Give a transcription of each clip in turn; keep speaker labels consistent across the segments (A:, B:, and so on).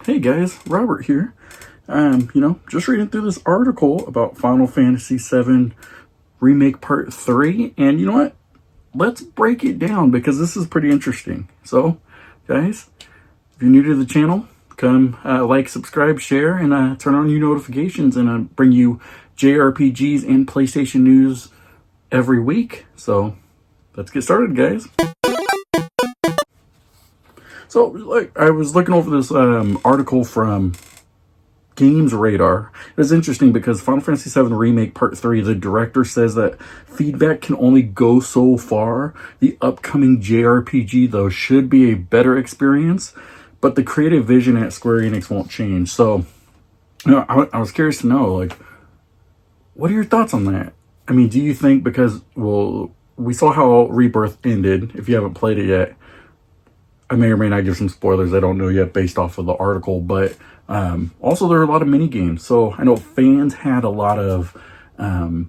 A: Hey guys, Robert here. Just reading through this article about Final Fantasy VII Remake Part 3, and you know what? Let's break it down because this is pretty interesting. So, guys, if you're new to the channel, come like, subscribe, share, and turn on your notifications, and bring you JRPGs and PlayStation news every week. So, let's get started, guys. So, I was looking over this article from GamesRadar. It was interesting because Final Fantasy VII Remake Part 3, the director says that feedback can only go so far. The upcoming JRPG, though, should be a better experience, but the creative vision at Square Enix won't change. So, I was curious to know, what are your thoughts on that? I mean, do you think because, we saw how Rebirth ended, if you haven't played it yet. I may or may not give some spoilers, I don't know yet, based off of the article, but also there are a lot of mini games. So I know fans had a lot of, there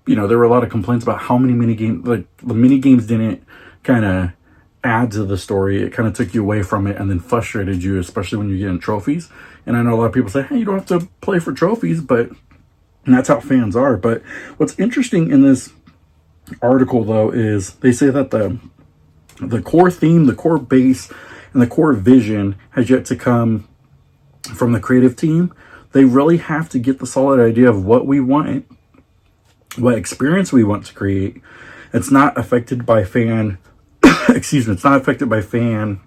A: were a lot of complaints about how many mini games, the mini games didn't kind of add to the story. It kind of took you away from it and then frustrated you, especially when you're getting trophies. And I know a lot of people say, hey, you don't have to play for trophies, and that's how fans are. But what's interesting in this article, though, is they say that the core theme, the core base, and the core vision has yet to come from the creative team. They really have to get the solid idea of what we want, what experience we want to create. It's not affected by fan, it's not affected by fan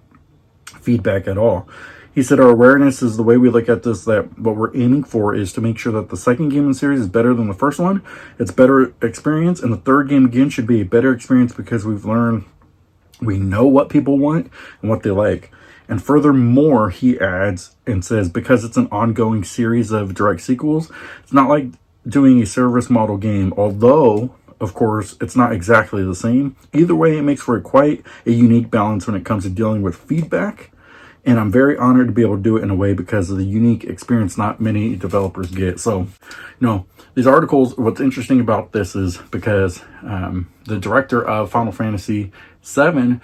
A: feedback at all. He said, our awareness is the way we look at this, that what we're aiming for is to make sure that the second game in the series is better than the first one. It's better experience, and the third game again should be a better experience because we know what people want and what they like. And furthermore, he adds and says, because it's an ongoing series of direct sequels, it's not like doing a service model game, although, of course, it's not exactly the same. Either way, it makes for quite a unique balance when it comes to dealing with feedback. And I'm very honored to be able to do it in a way because of the unique experience not many developers get. So, these articles, what's interesting about this is because the director of Final Fantasy VII,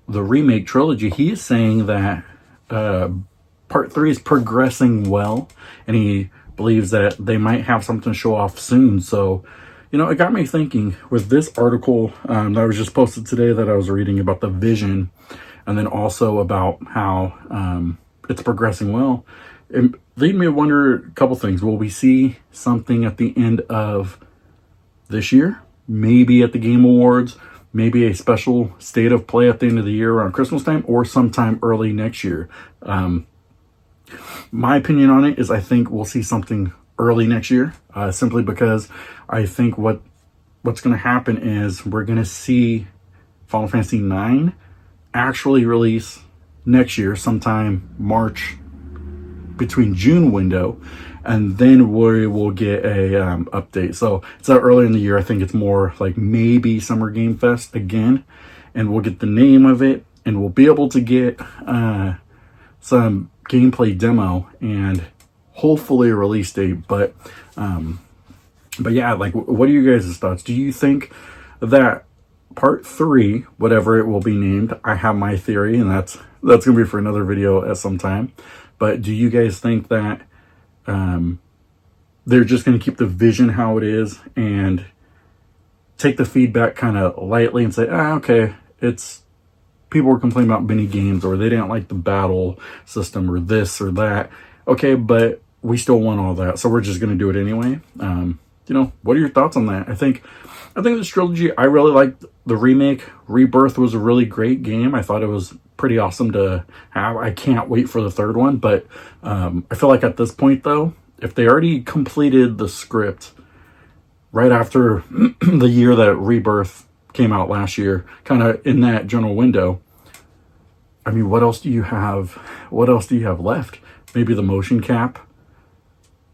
A: the remake trilogy, he is saying that Part 3 is progressing well, and he believes that they might have something to show off soon. So, it got me thinking with this article that was just posted today that I was reading about the vision, and then also about how it's progressing well. It made me wonder a couple things. Will we see something at the end of this year? Maybe at the Game Awards? Maybe a special state of play at the end of the year around Christmas time, or sometime early next year? My opinion on it is I think we'll see something early next year, simply because I think what's going to happen is we're going to see Final Fantasy IX actually release next year, sometime March, between June window, and then we will get a update. So it's not early in the year. I think it's more like maybe Summer Game Fest again, and we'll get the name of it, and we'll be able to get some gameplay demo and hopefully a release date. But yeah, what are you guys' thoughts? Do you think that Part 3, whatever it will be named, I have my theory, and that's gonna be for another video at some time. But do you guys think that they're just going to keep the vision how it is and take the feedback kind of lightly and say, okay, it's people were complaining about mini games, or they didn't like the battle system, or this or that. Okay, but we still want all that, so we're just going to do it anyway. What are your thoughts on that? I think this trilogy, I really liked the remake. Rebirth was a really great game. I thought it was pretty awesome to have. I can't wait for the third one, but I feel like at this point, though, if they already completed the script right after the year that Rebirth came out last year, kind of in that general window, I mean, what else do you have? What else do you have left? Maybe the motion cap,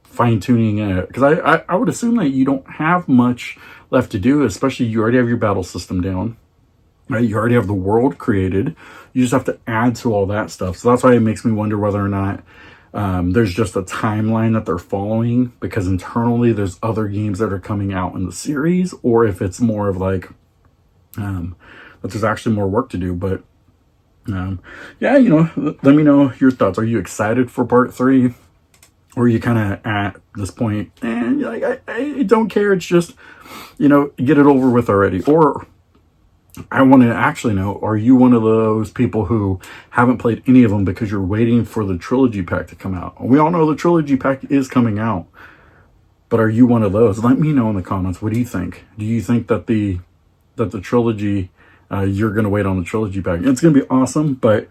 A: fine-tuning it, because I would assume that you don't have much left to do, especially you already have your battle system down, right? You already have the world created. You just have to add to all that stuff. So that's why it makes me wonder whether or not there's just a timeline that they're following, because internally there's other games that are coming out in the series, or if it's more of that there's actually more work to do. But Um, yeah, let me know your thoughts. Are you excited for part 3? Or are you kind of at this point, and you're like, I don't care. It's just, get it over with already. Or I want to actually know, are you one of those people who haven't played any of them because you're waiting for the trilogy pack to come out? We all know the trilogy pack is coming out, but are you one of those? Let me know in the comments. What do you think? Do you think that the trilogy, you're going to wait on the trilogy pack? It's going to be awesome, but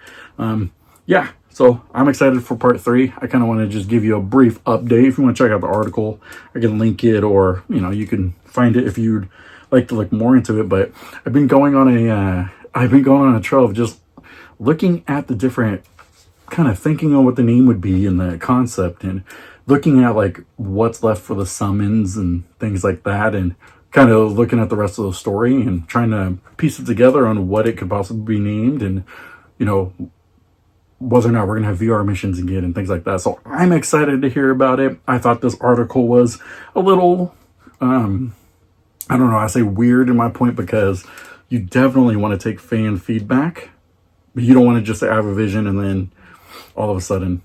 A: yeah. So I'm excited for part 3. I kind of want to just give you a brief update. If you want to check out the article, I can link it, or you can find it if you'd like to look more into it. But I've been going on a trail of just looking at the different, kind of thinking on what the name would be and the concept, and looking at like what's left for the summons and things like that, and kind of looking at the rest of the story and trying to piece it together on what it could possibly be named, and whether or not we're going to have VR missions again and things like that. So I'm excited to hear about it. I thought this article was a little, I don't know, I say weird in my point, because you definitely want to take fan feedback, but you don't want to just say I have a vision and then all of a sudden,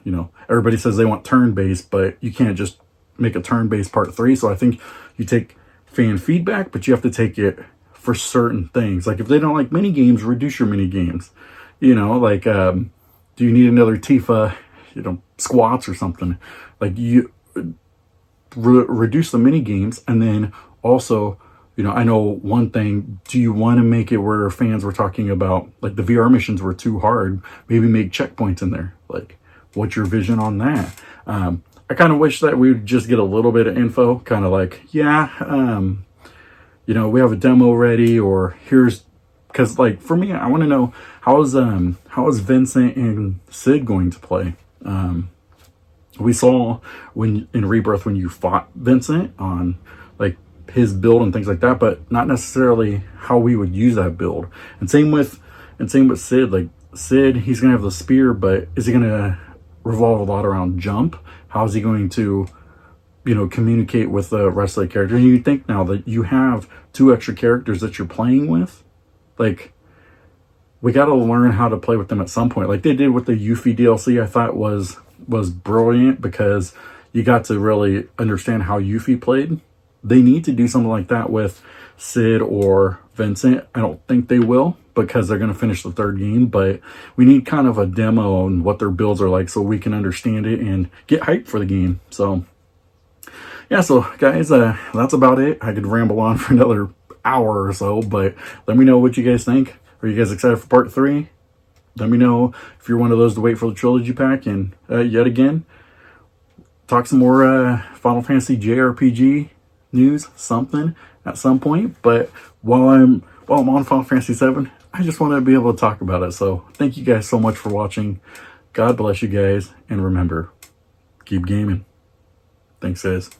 A: everybody says they want turn-based, but you can't just make a turn-based part 3. So I think you take fan feedback, but you have to take it for certain things. Like if they don't like mini games, reduce your mini games. Like, do you need another Tifa, squats or something? Like you reduce the mini games, and then also, I know one thing. Do you want to make it where fans were talking about like the VR missions were too hard? Maybe make checkpoints in there. Like, what's your vision on that? I kind of wish that we would just get a little bit of info, kind of like, we have a demo ready, or here's. Because, like, for me, I want to know how is Vincent and Sid going to play? We saw in Rebirth when you fought Vincent on like his build and things like that, but not necessarily how we would use that build. And same with Sid. Like Sid, he's gonna have the spear, but is he gonna revolve a lot around jump? How is he going to communicate with the rest of the characters? And you think now that you have 2 extra characters that you're playing with, like, we got to learn how to play with them at some point, like they did with the Yuffie DLC. I thought was brilliant, because you got to really understand how Yuffie played. They need to do something like that with Sid or Vincent. I don't think they will, because they're going to finish the 3rd game, but we need kind of a demo on what their builds are like so we can understand it and get hyped for the game. So yeah, so guys, that's about it. I could ramble on for another hour or so, but let me know what you guys think. Are you guys excited for part 3? Let me know if you're one of those to wait for the trilogy pack, and yet again, talk some more Final Fantasy JRPG news, something at some point. But while I'm on Final Fantasy 7, I just want to be able to talk about it. So thank you guys so much for watching. God bless you guys, and remember, keep gaming. Thanks, guys.